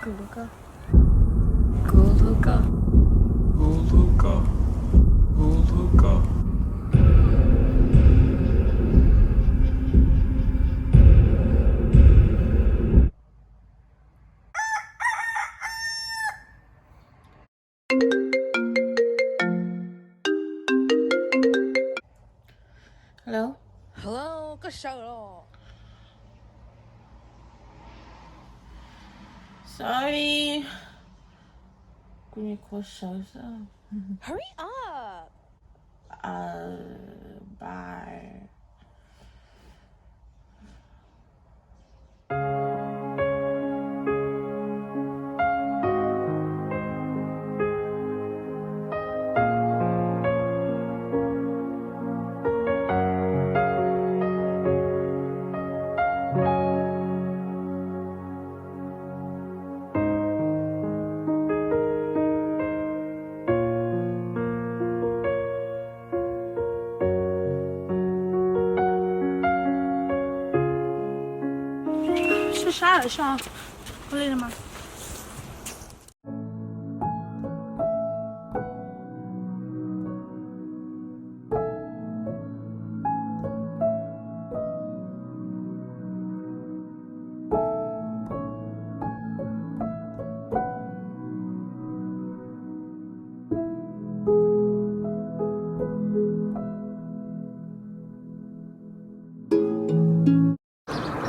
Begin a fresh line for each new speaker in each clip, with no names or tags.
Guluka. Guluka.
Guluka. Guluka.
Hello?
Hello，个手咯。
Sorry. Can you call Shosa?
Hurry up！
Bye.是啥儿上？回来了吗？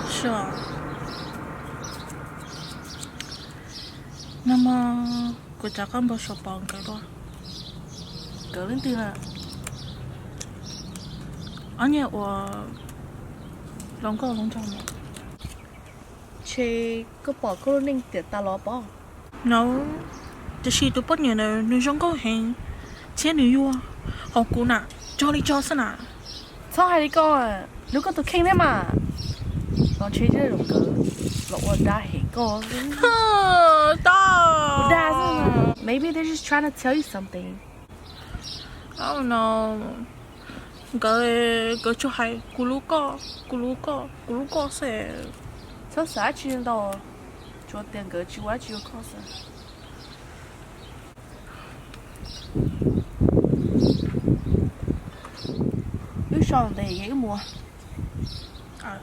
是啊。那么国家干部说帮给了，格林定了。而且我龙哥龙长吗
Chị có bỏ cô ninh tiệt ta lo bỏ.
？No，这是都半年了，你上高兴，前女友啊，好姑呐，叫你叫什呐？
Sao hai đi con à? Nếu con tụi khen đấy mà. Nó chơi chơi được cỡ. Lộ đa hỉ con.
呵，到。
Đa sao mà. Maybe they're just trying to tell you something.
I don't know. Cái chỗ hay cú lú co sẽ
Sao xã chuyện đâu. Cho tiền cỡ chú quá chú có sao. Lúc sau đây dễ mua.
à.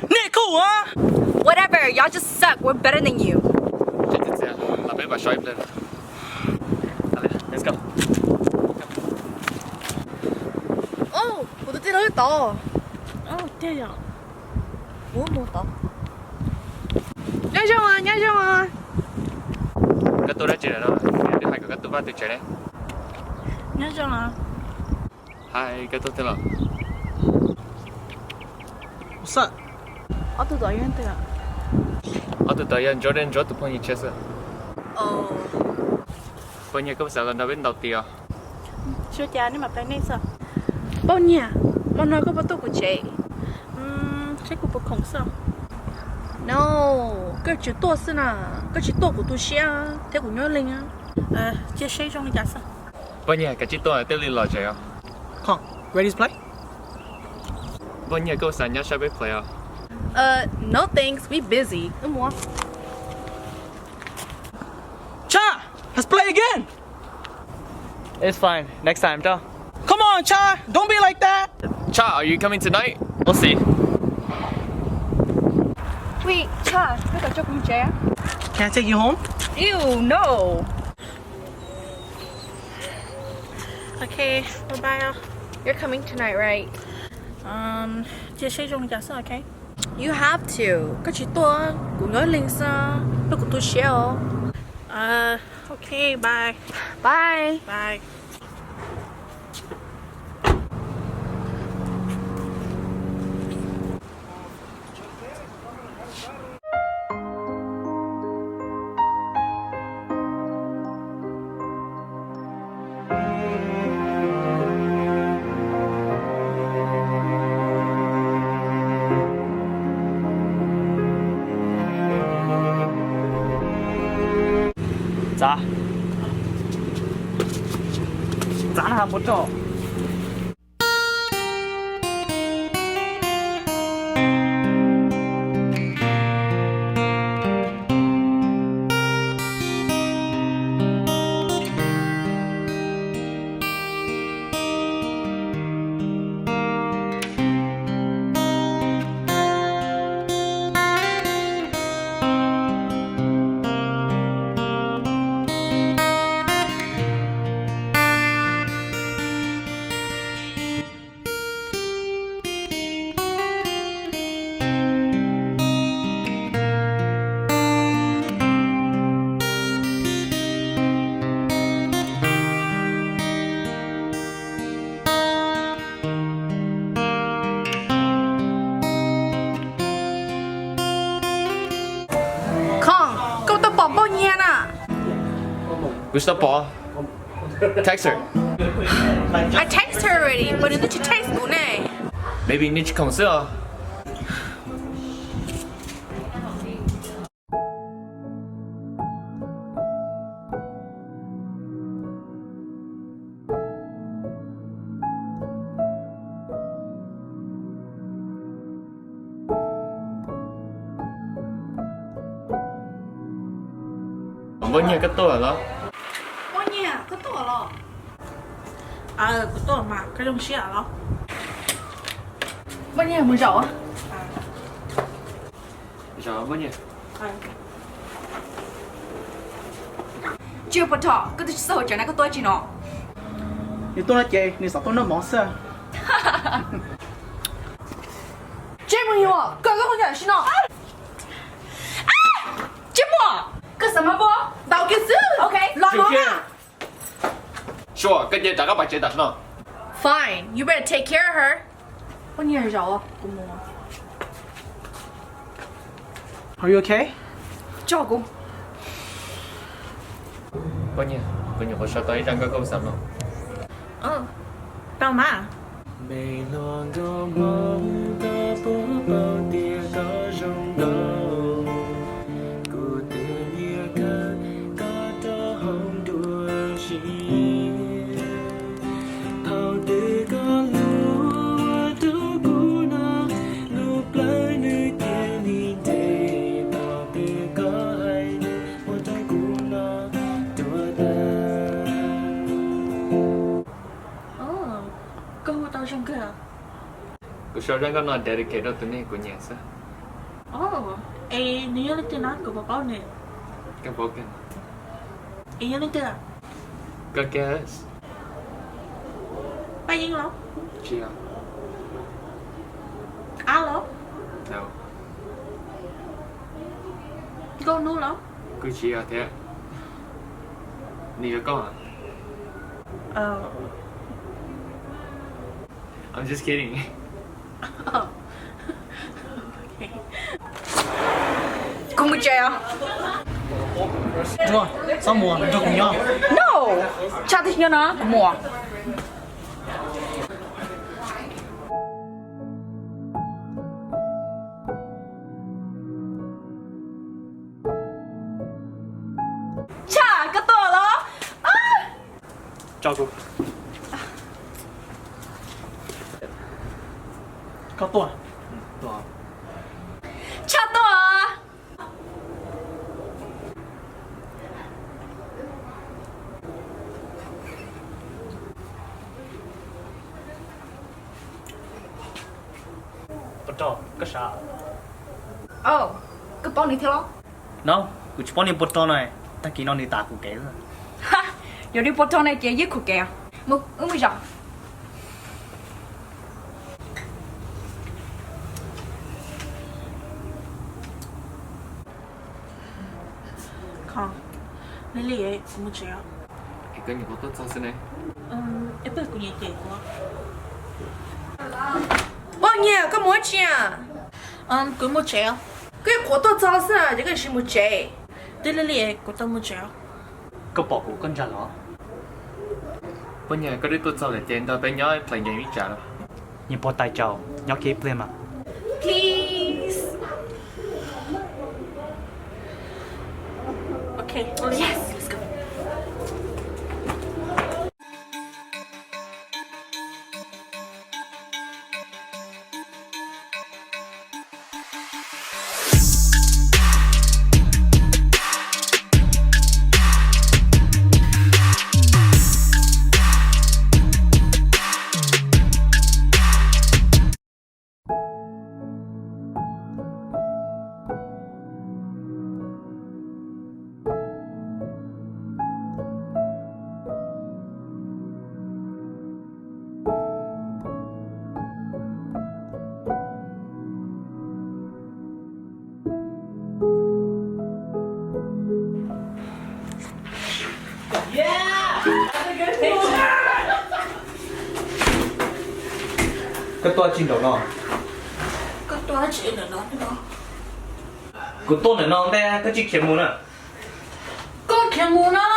Nè cool hả?
Whatever, y'all just suck. We're better than you.
Chết chết chết, là bé bà xoay lên. Allez, let's go.
Oh, 모두 뛰어있다.
때려.
뭐 다. 안녕하세요, 안녕하세요.
Cái tôi đã chỉ rồi đó. Thứ hai cái tôi bắt từ trẻ đấy.
Nhớ chưa hả?
Hai cái tôi tên là.
What's up?
어떤 너희한테가?
Ở từ tới Jordan Jordan tụi phong chết rồi.
Oh.
Phong nhiêu có sợ lần đầu bên đầu tiên.
Chưa cha nhưng mà phải nên sao?
Bao nhiêu? Mà nói có bao nhiêu của chị?
Chắc cũng không sao.
No, cái chỉ to xí nè, cái chỉ to của tôi xia, thế của nhớ linh á.
Chia sẻ trong cái sao?
Phong nhiêu cái chỉ tôi là tên liên lạc chơi.
Come, ready to play?
Phong nhiêu có sợ nhớ sao biết play.
No thanks, we busy. Mua.
Cha, let's play again.
It's fine. Next time, Joe.
Come on, Cha, don't be like that.
Cha, are you coming tonight? We'll see.
Wait, cha, cái cả cho con trẻ.
Can I take you home?
Ew, no.
Okay, bye bye.
You're coming tonight, right?
Chia sẻ trong cái sao, okay?
You have to. Cái chỉ to của nhớ linh sao? Nó của tôi xia.
Okay, bye.
Bye.
Bye.
咋？咋还不着？
康，给我的宝宝捏呢。
Gusto po. Text her.
I text her already, but you need to text me.
Maybe niche council. Bao nhiêu cái tuổi đó?
我捏，可多了。
不多嘛，这种些了。
我捏没着啊。
Giờ bao nhiêu?
就不着，搿都时候叫那个多钱哦。
你多了姐，你少多那忙事。
这么有，哥哥好像是呢。这么，个什么不？倒个字，OK， 老王啊。
Sure, cái gì đã có bài chế đặt nó.
Fine, you better take care of her. 我捏着啊，姑母。
Are you okay?
照顾。
Bao nhiêu? Bao nhiêu có sao tới răng có câu sắm không?
Đâu mà?
Mây loang có mong có bố bao tia có rong đâu cô tự nhiên có to hồng đua chi hào tư có lúa tu cũ nó lúc lấy nơi kia đi để bảo tư có hay một tay cũ nó tua ta.
Câu tao trong kia.
Cô sao răng có nói dedicate đó tụi này của nhà sao?
Ê, nhớ lên tên nói của bà nè.
Cái bộ kia.
Ê, nhớ lên tên à?
Cái kia.
Ba yên lắm.
Chị à?
Lắm.
Đâu?
Con nu lắm.
Cứ chị à thế. Nì là con à? I'm just kidding.
Cùng một chơi à?
Đúng rồi, sao mùa mình cho cùng nhau?
No, cha thích nhớ nó. Mùa. Cha, cái tổ đó.
Chào cô.
Có tuổi.
Tuổi.
Cha tổ à?
Bắt đầu, cái sao?
Cái bao này theo lo.
No, cô chỉ bọn em bắt đầu này. Ta kỹ nó đi tả của kế rồi.
Ha, giờ đi bột này kia giết của kẻ. Một, mới rõ.
Con. Lấy lì ấy, cũng một chéo.
Cái nhiều có tốt sao xin này?
Em biết của nhà chị quá.
Bao nhiêu, cái mua chi à?
Cũng một chéo.
Cái của tôi cho sao, cái là một chế.
Đây lấy lì ấy, của tao một chéo.
Cái bỏ của con trả nó.
Bao nhiêu có đứa tốt sao để tiền tao bé nhớ play game ít trả đâu.
Nhưng bỏ tay cháu, nhớ kỹ play mà.
Please.
Okay.
Yes, let's go.
cái toa chín đầu nó
Cái toa chị là nó cái đó.
của tôi là non đây cái chiếc kiếm muốn à
Có kèm mù nó.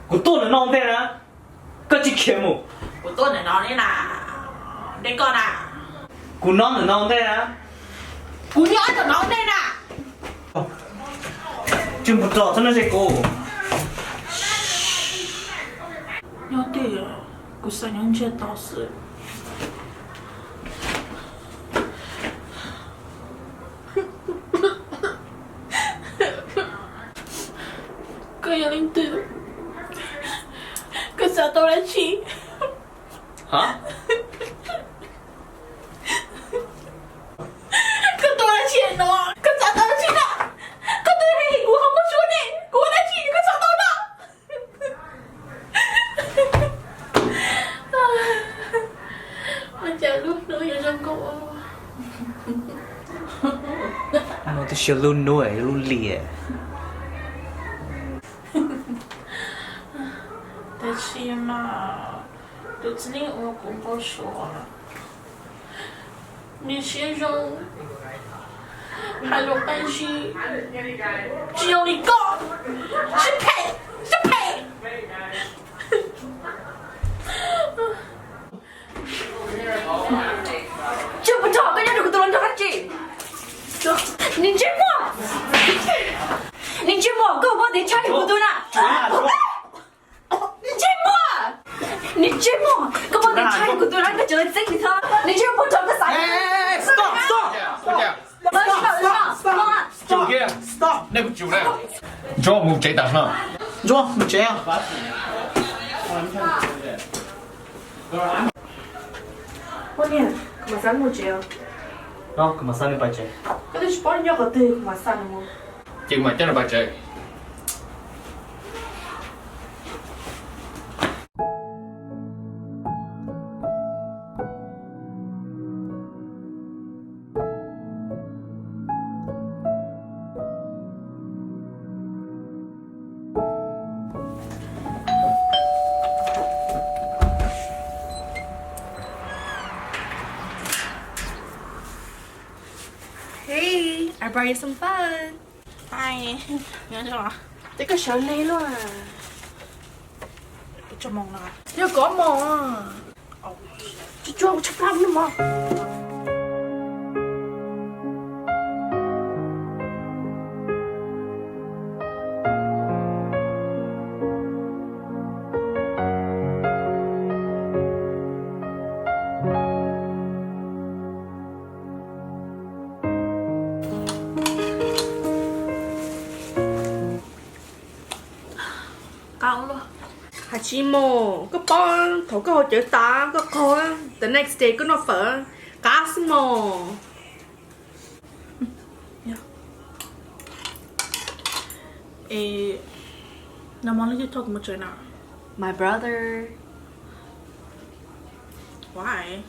của tôi là non đây nè cái chiếc kiếm muốn
Của tôi là nó đấy nà. Đây con à.
của non là non đây nè
Của nhỏ của nó đây nà.
chừng một trò cho nó sẽ cô
Nhỏ thì của sao nhân chết tao sự. Cái nhà linh tử. Cái sao tao đã chi.
hả
Cái tôi đã chi nó. Cái sao tao đã chi đó. Cái tôi hay hình của không có xuống đi. Của đã chi cái sao tao đó. Mà chả lúc nữa giờ trong cậu.
nó tôi sẽ luôn nuôi luôn lìa
但是嘛，肚子里我公婆说了，你先生还有关系，只有一个，是配，是配。
这不找个人这个都能找他进。你这么，你这么跟我得差一不多呢？你这么，你这么跟我得差一不多呢？个就整你他，你这不找个啥
stop stop
做嘅
stop
你唔做咧做冇仔等啦
cho một chế à
Ôi nè, mà sáng một triệu.
nó cứ mà sao đi bài chơi
Cái tôi bỏ nhau cái từ mà sáng một.
正咪真係白仔
Hey, I brought you some fun.
哎，nhớ chưa?
Thế cái sợ này luôn à.
Cho mong là.
Nhớ có mò à. Cho chấp lắm nữa mà.
Cao luôn.
Hachimo, cái bon, thấu cái hồi chữ ta, cái coi. The next day, cái nó phở. Casimo.
Ê, nó mong lấy cho một chuyện nào.
My brother.
Why?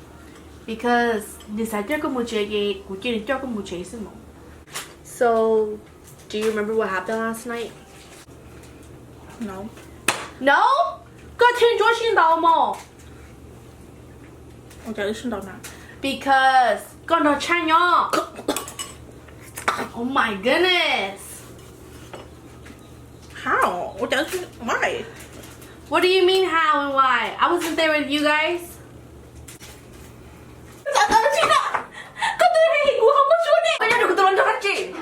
Because đi xài cho cái một chuyện gì, cũng chỉ để cho cái một chuyện xí mà. So, do you remember what happened last night?
No.
No? Có thiên chúa xin đầu mà.
Ok, xin đầu nào.
Because con nó chai nhỏ. Oh my goodness.
How? What does why?
What do you mean how and why? I wasn't there with you guys.
Sao tao xin à? Có tôi hay hình của không có xuống đi.
Bây giờ được tôi làm cho các chị.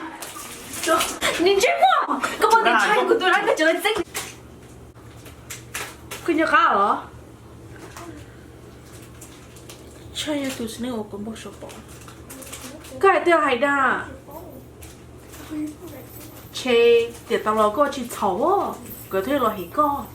Nhìn chết quá. Có bao giờ chai của tôi đang cái trời xinh. Cứ nhớ khá hả?
Chơi tụi xin ô cũng bỏ số bỏ.
Cái tiêu hay đà. Chê, để tao lo có chị xấu á. Cứ thế là hỉ con.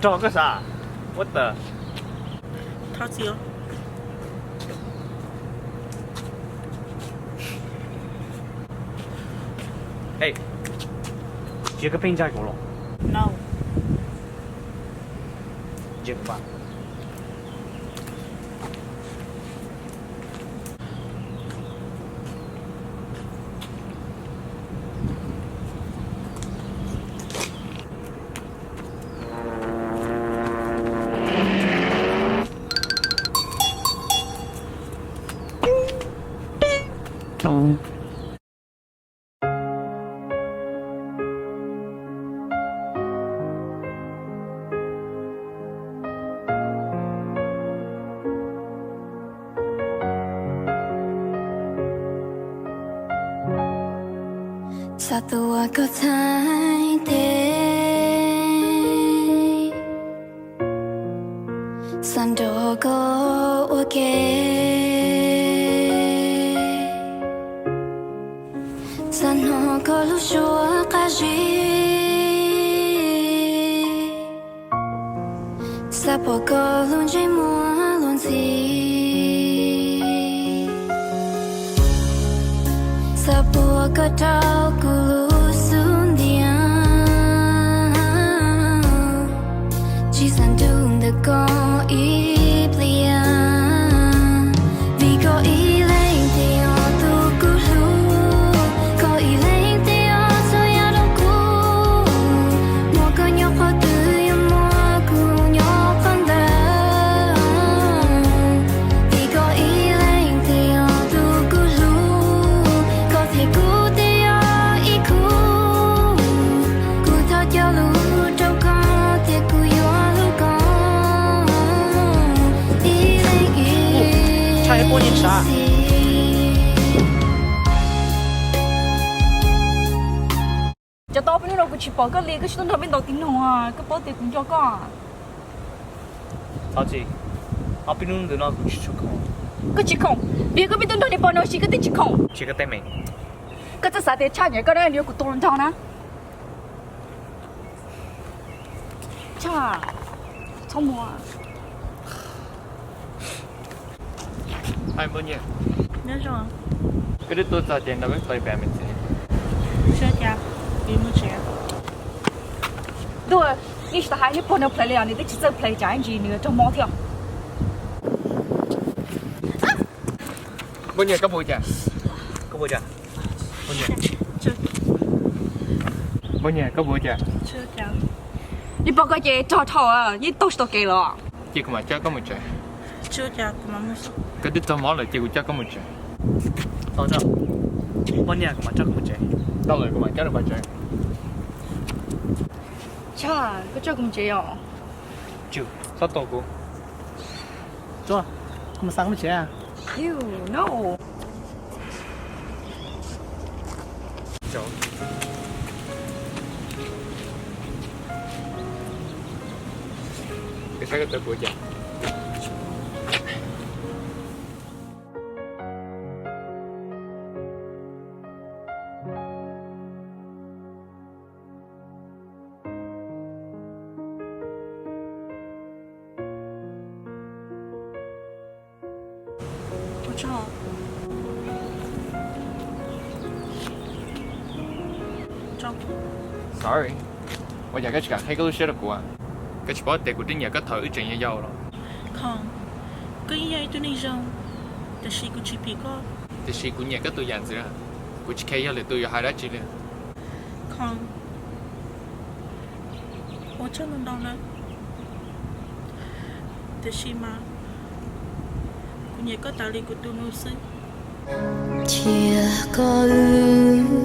trò cái啥？What the？
他只有
哎，这个评价过了，
no
这个吧。
Satu aku tante Sandogo oke Sanogo lu shua kaji Sapogo lunji mua lunzi Sapogo tau kulu sundian Chỉ san dung de con iblian Vì có ý lên thì ở tu cú lu Có ý lên thì ở so ya đâu cú Mua có nhóc khó tư ya mua cú nhóc con đơ Vì có ý lên thì ở tu cú lu Có thể cú thì ở ý cú Cú thọ cho lu đâu có thì cú yo lu con Ý lên ý
差一波你啥？
Cho tao bên đó cũng chỉ bỏ cái liền cái chúng ta bên đầu tiếng nào à cái bỏ tiền cũng cho con
sao chị? ở bênนู้นเดี๋ยวน้องกูชิคง
cái chỉ không vì cái bên đó thì bỏ nó chỉ cái tiền chỉ không
ชิคเต็มไหม
cái chắc sao để cha nhảy cái đó nhiều của tôi làm sao nè cha xong rồi
Hai bao nhiêu?
nhớ rồi
Cái đứa tôi trả tiền đâu biết phải mình sẽ.
chưa cha đi mua trẻ
rồi你是还你bỏ nó play liền你得chỉ chơi play trái gì nữa trong mỏ theo
Bao nhiêu các bộ chả?
có bao giờ?
Bao nhiêu?
chưa
Bao nhiêu các bộ chả?
chưa cha
你bỏ cái gì cho thầu à你都是都给了
Chỉ có mà chắc có một chả.
chưa cha của mama sao
Cái đứa tao mỏ là chỉ có chắc có một chả.
sao chứ? bao nhiêu mà chắc không chạy?
Tao lại có mà chắc được bao chả.
cha cái cho cũng chế à
chưa
Sao tao cô?
cho mà sáng mới chạy à?
you no
Cháu. Cái sao cái tao bộ chả?
tôi cho cho
Sorry. 我而家只係睇嗰度寫得過啊。cái chỉ bảo tiền của tiếng nhà cái thời chuyện như nhau rồi.
không cái gì tôi này rồiแต่ชีกูชีพีก็
thì chị của nhà cái tôi dàn ra của chị kia là tôi hai đó chị liền
ของ我真能到了แต่ชีมากูเนี่ยก็ตาลีกูตัวนู้นสิ
Chia có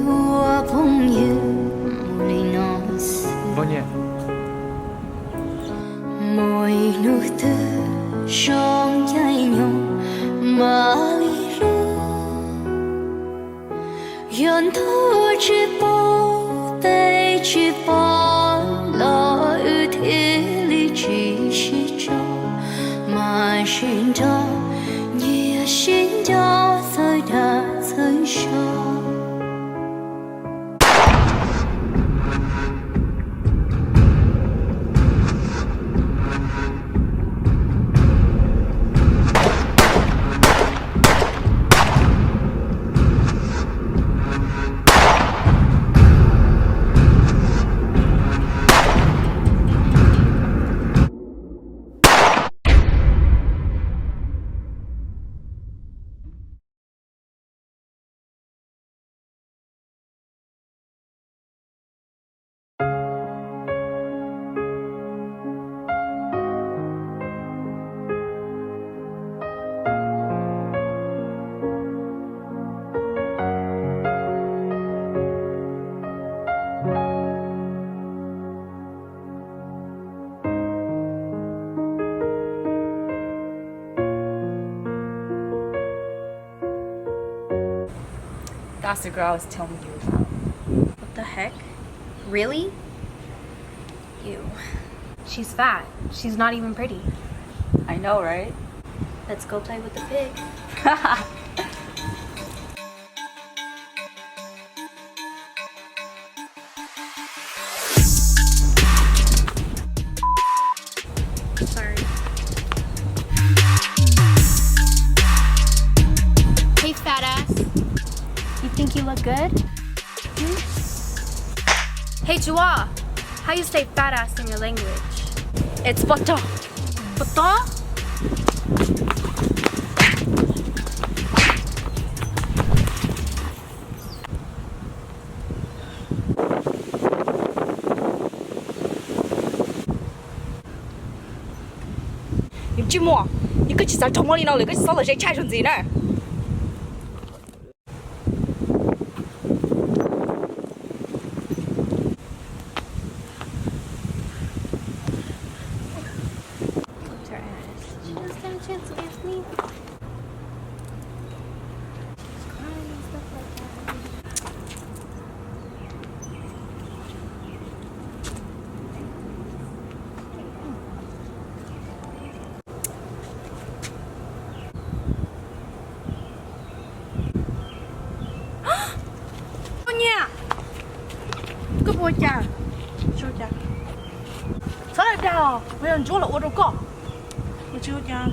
ua phong yêu mùi nos
bao nhiêu
mùi nước tư trong trái nhau mà đi ru yon thu chỉ bỏ tay chỉ bỏ lo ưu thế lý chỉ cho mà xin cho nhẹ xin cho thời đã thời cho
That's the girl I was telling you about.
What the heck? Really? Ew. She's fat. She's not even pretty.
I know, right?
Let's go play with the pig. Sorry. Hey, fat ass. You think you look good? Hey, Chua. How you say fat ass in your language?
It's butter.
Butter?
Im Jim Mo, 你个起啥长毛里闹了，个少了谁拆成贼呢？
She doesn't stand a chance against me. She's crying and stuff like that.
Nha. Cái bôi cha. Sao cha? Sao lại cha? Bây giờ chỗ là ô đâu có.
我就讲，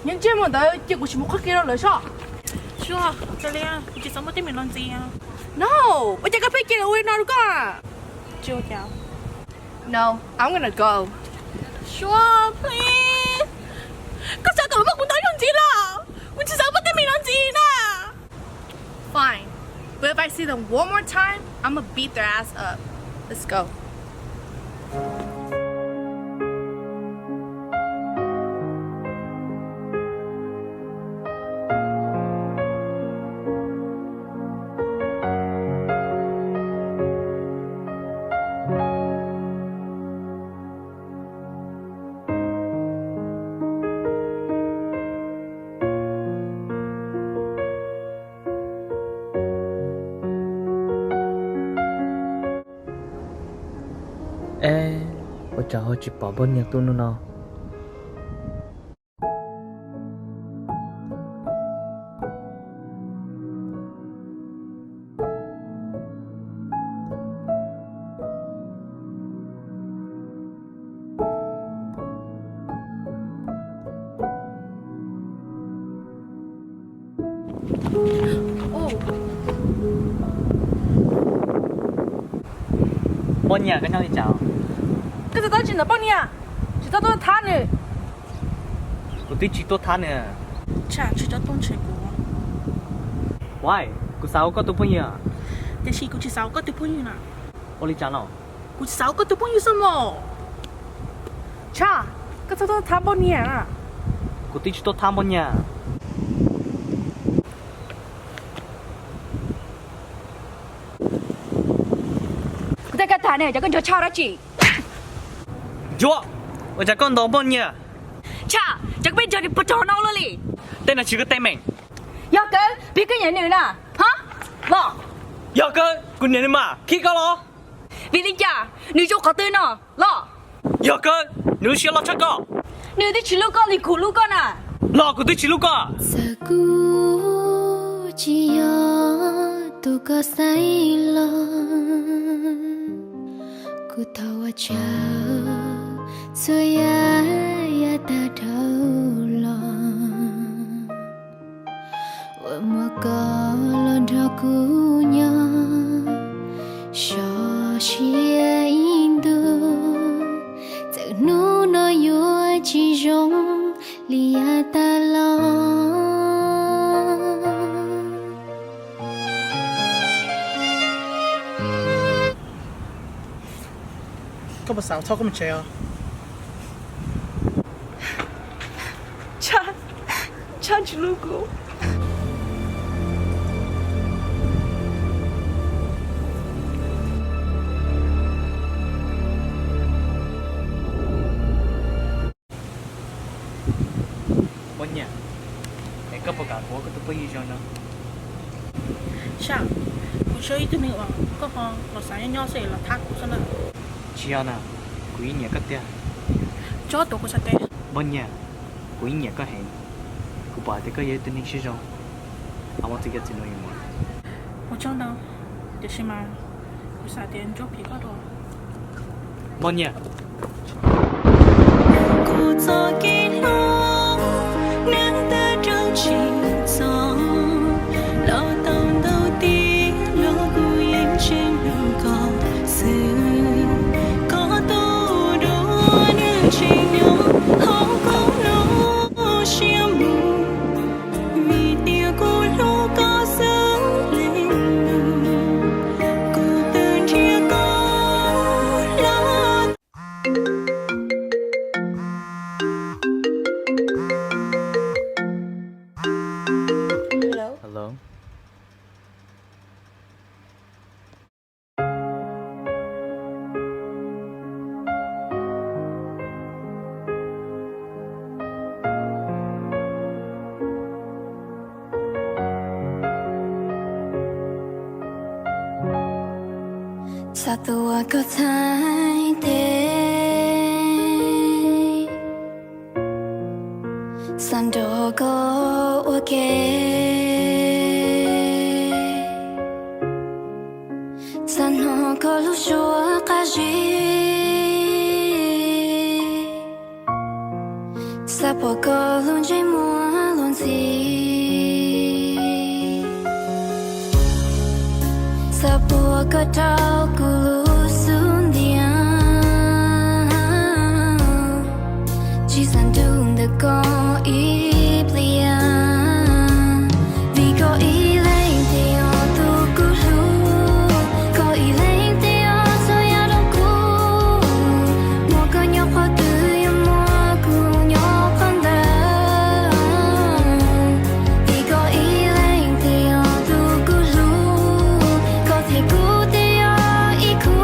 Nhưng chứ mà tới chỉ của chị một khắc kia đâu là sao?
说这里啊，你怎么对面乱子啊？
No, bây giờ cái phê kia là ô nào đâu có à?
就讲，
No, I'm gonna go.
Sure, please. Có sao cậu bắt muốn nói làm gì là? Tôi chỉ sao bắt tên mình làm gì nè?
Fine. But if I see them one more time, I'm gonna beat their ass up. Let's go.
Ê, ôi trời ơi, chị bỏ bên nhà tôi nữa nào. Bên nhà cái nhau đi chào.
Cái gì tao chỉ là bao nhiêu? Chỉ tao tôi than nữa.
Cô tí chị tốt than nè.
Chả chỉ cho tôn chế của.
Why? Cô sao có tôi bao nhiêu?
Để chỉ cô chỉ sao có tôi bao nhiêu nè?
Ô đi chào nào.
Cô chỉ sao có tôi bao nhiêu sao mà?
Cha, cái tao tôi than bao nhiêu à?
Cô tí chị tốt than bên nhà.
Cái cái thằng này chắc con cho cha đó chị.
Chúa, ôi trời con đó bên nhà.
Cha, chắc bây giờ thì bắt đầu nào rồi.
Tên là chỉ có tên mình.
Ya cơ, biết cái nhà nữa nè, hả? Lo.
Giờ cơ, cô nhìn mà, khi có lo.
Vì lý cha, nữ cho có tên nè, lo.
Giờ cơ, nữ sẽ lo chắc có.
Nữ thì chỉ lúc con thì苦lúc con à.
Lo của tôi chỉ lúc có.
Sagu chỉ tu có sai lầm, ku tahu aja saya ya tak tahu lah, kalau dakunya Shashia Indo, tak nuno yo chỉ rong lia ta lo.
Có một sao thóc có một chèo.
Cha, cha chỉ lúc cô.
Bên nhà. Em có một cả bố của tôi bao nhiêu rồi nè.
像我学一个那个个哈，我3岁了，他说了，
Chiana, quý nhà cất tia.
就多过啥的，
Bên nhà, quý nhà có hẹn. Cụ bà thì có dễ tin sử dụng. I want to get to know you more.
我讲到，就是嘛，有啥点就比较多。
Bên nhà.
故作给路，难得正气走，老到到底，路不眼前路高死，高度多年轻有好公路羡慕，为的古路高僧领路，古的铁高老。
Hello.
Satu aku taite Sandoko wake Sanoko lushua kaji Sapoko lunji mua lunzi Sapoko tau kulu sundian Chỉ san dung de con y plian Vì có ý lên thì ở tu kulu Có ý lên thì ở so ya đâu cu Mua có nhóc hoa tư ya mua cu nhóc con đờ Vì có ý lên thì ở tu kulu Có thể cu thì ở ý cu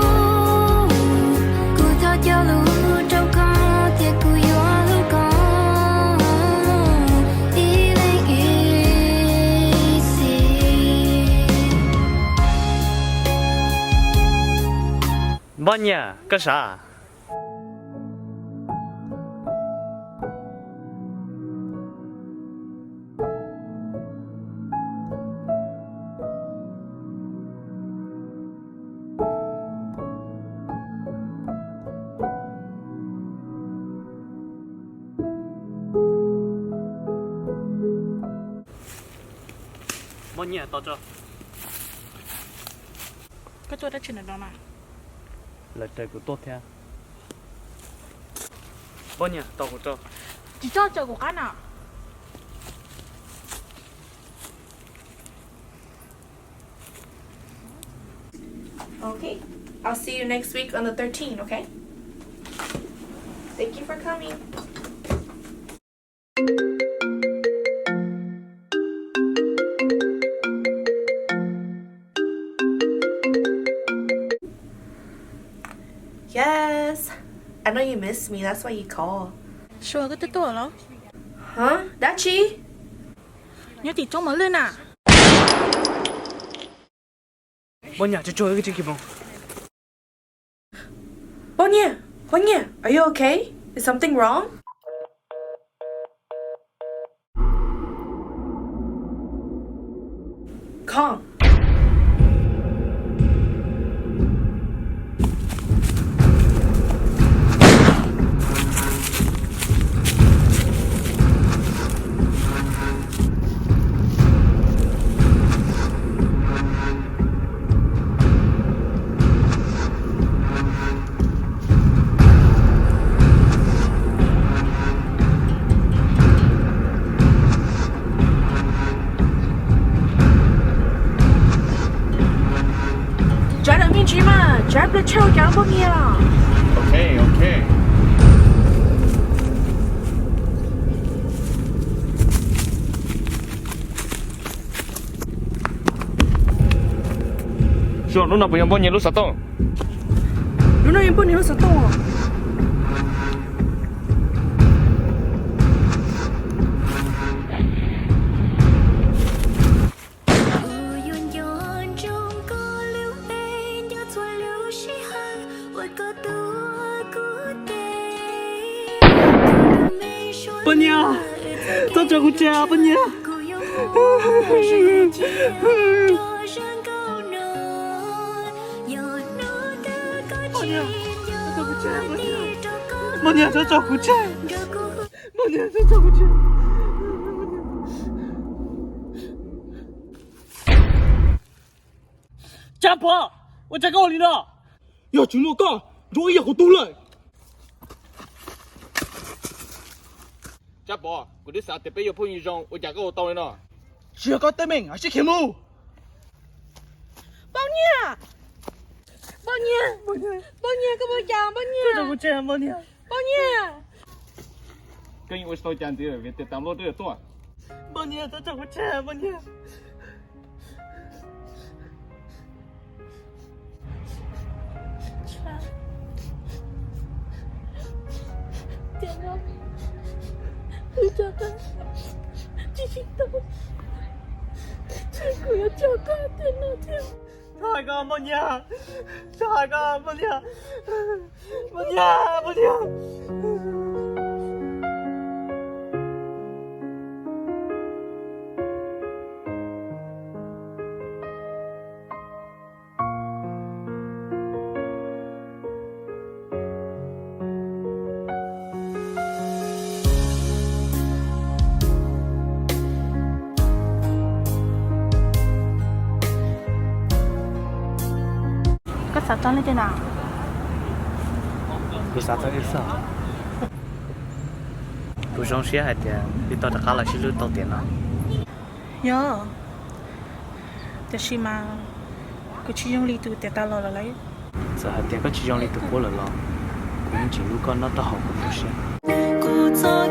Cu thao cho lũ trâu con thì cu yo lũ con Ý lên ý xì
Bên nhà, có sao? Bên nhà, tao cho.
cái tôi đã chuyển được đó mà.
Lời trời của tốt theo. Bên nhà, tao cũng cho.
Chỉ cho chờ của cái nào? Okay, I'll see you next week on the 13th, okay? Thank you for coming. Yes, I know you miss me, that's why you call.
Sure, cái tôi rồi.
Huh? Đã chi?
Nhớ thì trông mở lên à?
Bên nhà, cho chơi cái gì kìa bông.
Bonnie, are you okay? Is something wrong? Calm. Trái là miên trí mà, trái là treo kéo bao nhiêu à?
Okay, okay. Sure, lúc nào bây giờ bao nhiêu lúc sao tông?
Lúc nào em bao nhiêu sao to?
他照顾家吧你。妈娘在照顾家，妈娘在照顾家。家婆，我在告你呢。要去我干，我也好多了。
家婆，我的啥特别有朋友上，我家个我到你呢。
是个对面还是天母？
包娘，包娘，包娘，给我讲，包娘，
照顾家，妈娘。
包娘。
跟我说讲的，别得当老这多。
妈娘在照顾家，妈娘。
点了，你这个继续等，结果要叫他点了点。
太个妈娘，太个妈娘，妈娘，妈娘。
个啥装的电脑？
有啥子意思啊？不上学还点，你到这家了是路到点了。
有，但是嘛，个去用力度跌到了来。
这还点个去用力度过了了，我们进入个那到好工作些。
故作